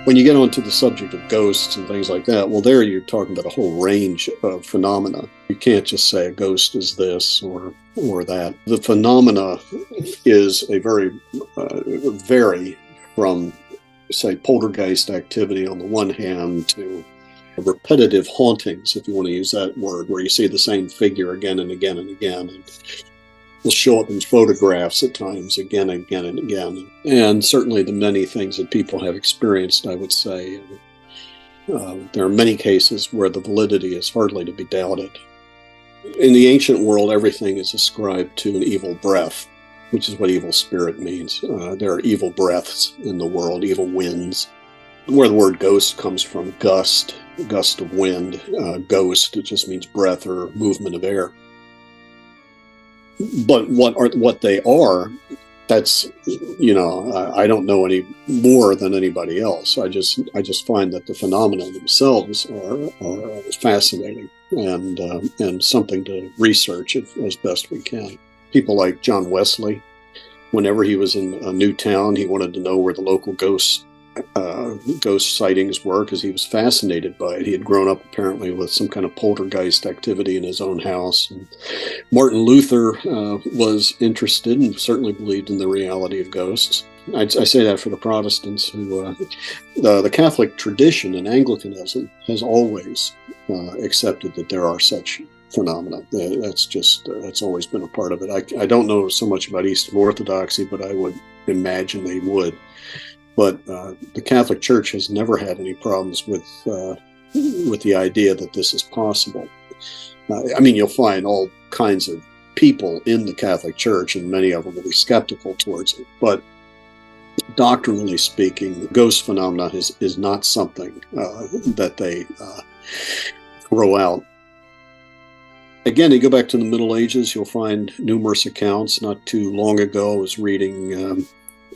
When you get onto the subject of ghosts and things like that, well, there you're talking about a whole range of phenomena. You can't just say a ghost is this or that. The phenomena is a vary from, say, poltergeist activity on the one hand to repetitive hauntings, if you want to use that word, where you see the same figure again and again and again. And will show up in photographs at times again and again and again. And certainly the many things that people have experienced, I would say, there are many cases where the validity is hardly to be doubted. In the ancient world, everything is ascribed to an evil breath, which is what evil spirit means. There are evil breaths in the world, evil winds. Where the word ghost comes from, gust of wind. Ghost, it just means breath or movement of air. But what they are, that's, I don't know any more than anybody else. I just find that the phenomena themselves are fascinating and something to research as best we can. People like John Wesley, whenever he was in a new town, he wanted to know where the local ghost sightings were because he was fascinated by it. He had grown up apparently with some kind of poltergeist activity in his own house. And Martin Luther was interested and certainly believed in the reality of ghosts. I say that for the Protestants who, the Catholic tradition and Anglicanism has always accepted that there are such phenomena. That's always been a part of it. I don't know so much about Eastern Orthodoxy, but I would imagine they would. But the Catholic Church has never had any problems with the idea that this is possible. You'll find all kinds of people in the Catholic Church, and many of them will be skeptical towards it. But doctrinally speaking, ghost phenomena is not something that they throw out. Again, you go back to the Middle Ages, you'll find numerous accounts. Not too long ago, I was reading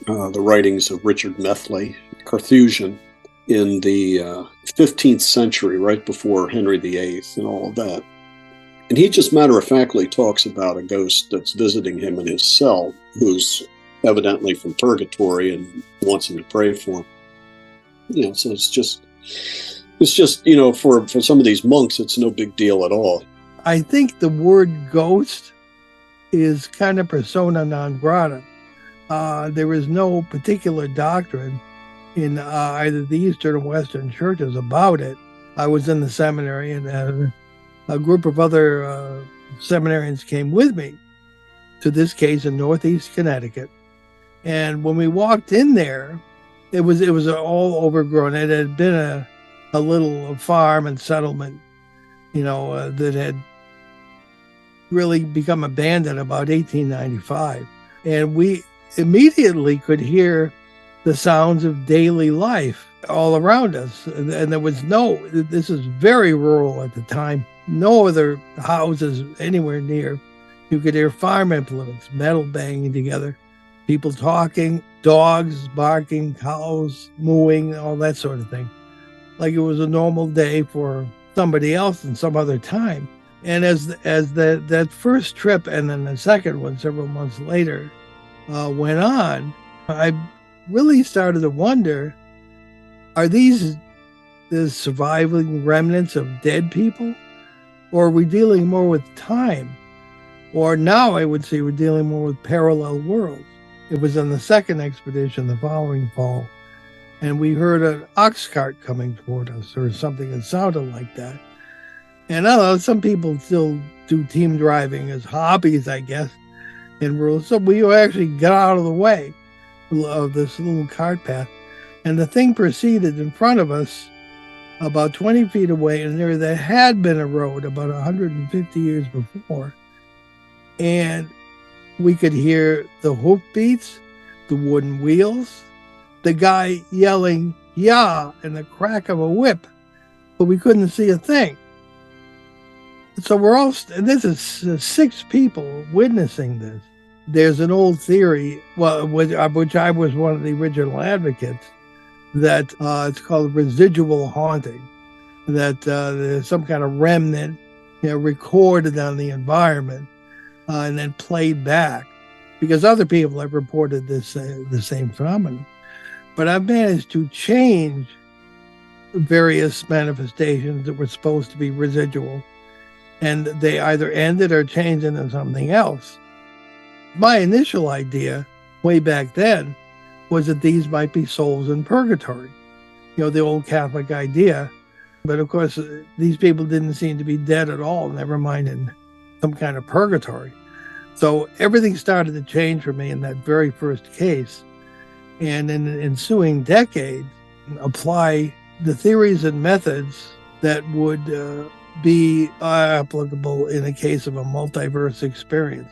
the writings of Richard Methley, Carthusian, in the 15th century, right before Henry VIII and all of that. And he just matter-of-factly talks about a ghost that's visiting him in his cell, who's evidently from purgatory and wants him to pray for him. So it's just for some of these monks, it's no big deal at all. I think the word ghost is kind of persona non grata. There is no particular doctrine in either the Eastern or Western churches about it. I was in the seminary, and a group of other seminarians came with me to this case in Northeast Connecticut. And when we walked in there, it was all overgrown. It had been a little farm and settlement, that had really become abandoned about 1895. And we immediately could hear the sounds of daily life all around us. And there was this is very rural at the time, no other houses anywhere near. You could hear farm implements, metal banging together, people talking, dogs barking, cows mooing, all that sort of thing. Like it was a normal day for somebody else in some other time. And as that first trip and then the second one several months later went on, I really started to wonder, are these the surviving remnants of dead people? Or are we dealing more with time? Or now I would say we're dealing more with parallel worlds. It was on the second expedition the following fall, and we heard an ox cart coming toward us or something that sounded like that. And I don't know, some people still do team driving as hobbies, I guess, in rural. So we actually got out of the way of this little cart path, and the thing proceeded in front of us about 20 feet away, and there had been a road about 150 years before. And we could hear the hoof beats, the wooden wheels, the guy yelling, "Yeah," and the crack of a whip, but we couldn't see a thing. So and this is 6 people witnessing this. There's an old theory, which I was one of the original advocates, that it's called residual haunting, that there's some kind of remnant, recorded on the environment and then played back, because other people have reported the same phenomenon. But I've managed to change various manifestations that were supposed to be residual, and they either ended or changed into something else. My initial idea way back then was that these might be souls in purgatory, the old Catholic idea. But of course, these people didn't seem to be dead at all, never mind in some kind of purgatory. So everything started to change for me in that very first case. And in the ensuing decades, apply the theories and methods that would be applicable in a case of a multiverse experience.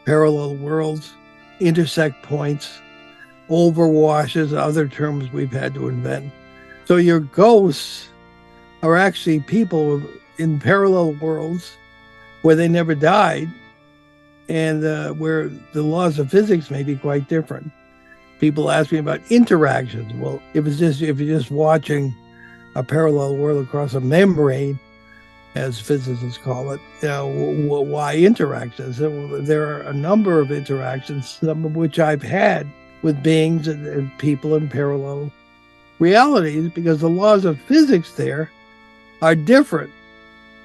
Parallel worlds, intersect points, overwashes, other terms we've had to invent. So your ghosts are actually people in parallel worlds where they never died, and where the laws of physics may be quite different. People ask me about interactions. Well, if you're just watching a parallel world across a membrane, as physicists call it, why interactions? There are a number of interactions, some of which I've had with beings and people in parallel realities, because the laws of physics there are different.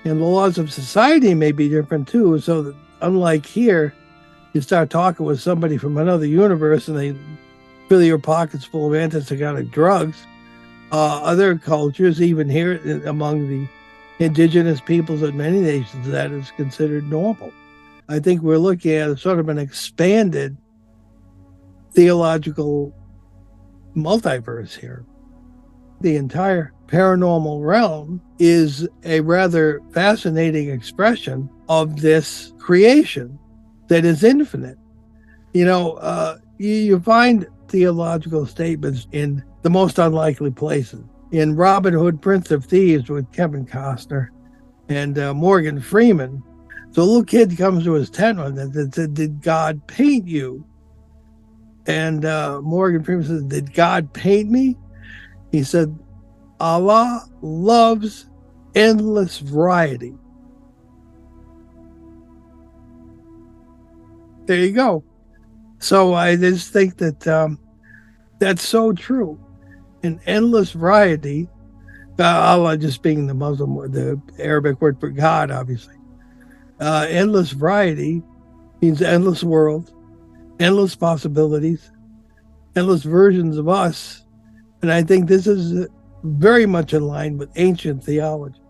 And the laws of society may be different too. So that, unlike here, you start talking with somebody from another universe and they fill your pockets full of antipsychotic drugs. Other cultures, even here among the indigenous peoples of many nations, that is considered normal. I think we're looking at sort of an expanded theological multiverse here. The entire paranormal realm is a rather fascinating expression of this creation that is infinite. You find theological statements in the most unlikely places. In Robin Hood, Prince of Thieves with Kevin Costner and Morgan Freeman, so a little kid comes to his tent and said, "Did God paint you?" And Morgan Freeman says, "Did God paint me?" He said, "Allah loves endless variety." There you go. So I just think that that's so true. An endless variety, Allah just being the Muslim, the Arabic word for God, obviously. Endless variety means endless world, endless possibilities, endless versions of us. And I think this is very much in line with ancient theology.